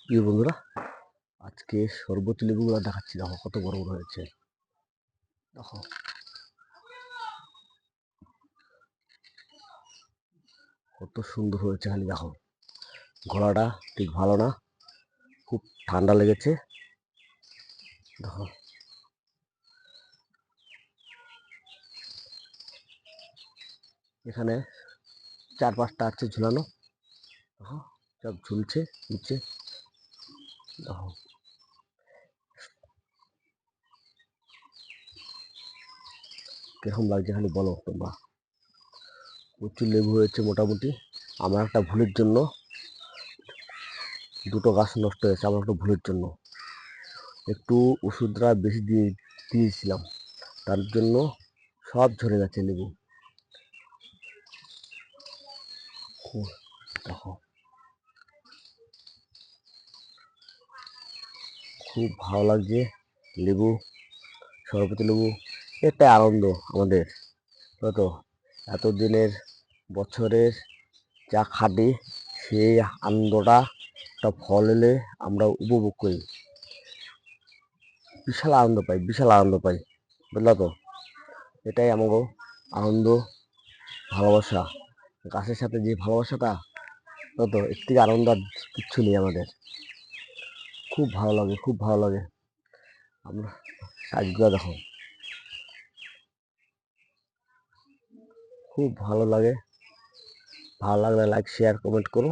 প্রিয় বন্ধুরা, আজকে শরবতি লেবুগুলো দেখাচ্ছি। দেখো কত বড় বড় হয়েছে। দেখো কত সুন্দর হয়েছে। খালি দেখো, গলাটা ঠিক ভালো না, খুব ঠান্ডা লেগেছে। দেখো এখানে 4-5টা আছে ঝুলানো। দেখো সব ঝুলছে নিচে। দেখো কিরকম লাগছে খালি বলো তোমরা। প্রচুর লেবু হয়েছে মোটামুটি। আমার একটা ভুলের জন্য 2টো গাছ নষ্ট হয়েছে। আমার একটা ভুলের জন্য একটু ওষুধটা বেশি দিয়েছিলাম, তার জন্য সব ঝরে গেছে লেবু। দেখো খুব ভালো লাগছে লেবু, শরবতি লেবু। এটা আনন্দ আমাদের, তো এতদিনের বছরের যা খাটি, সেই আনন্দটা একটা ফল এলে আমরা উপভোগ করি। বিশাল আনন্দ পাই, বিশাল আনন্দ পাই, বুঝলা তো? এটাই আমাকে আনন্দ, ভালোবাসা। গাছের সাথে যে ভালোবাসাটা, তো এর থেকে আনন্দ আর কিচ্ছু নেই আমাদের। খুব ভালো লাগে, খুব ভালো লাগে। আমরা সাইজগুলো দেখো, খুব ভালো লাগে। ভালো লাগলে লাইক শেয়ার কমেন্ট করো।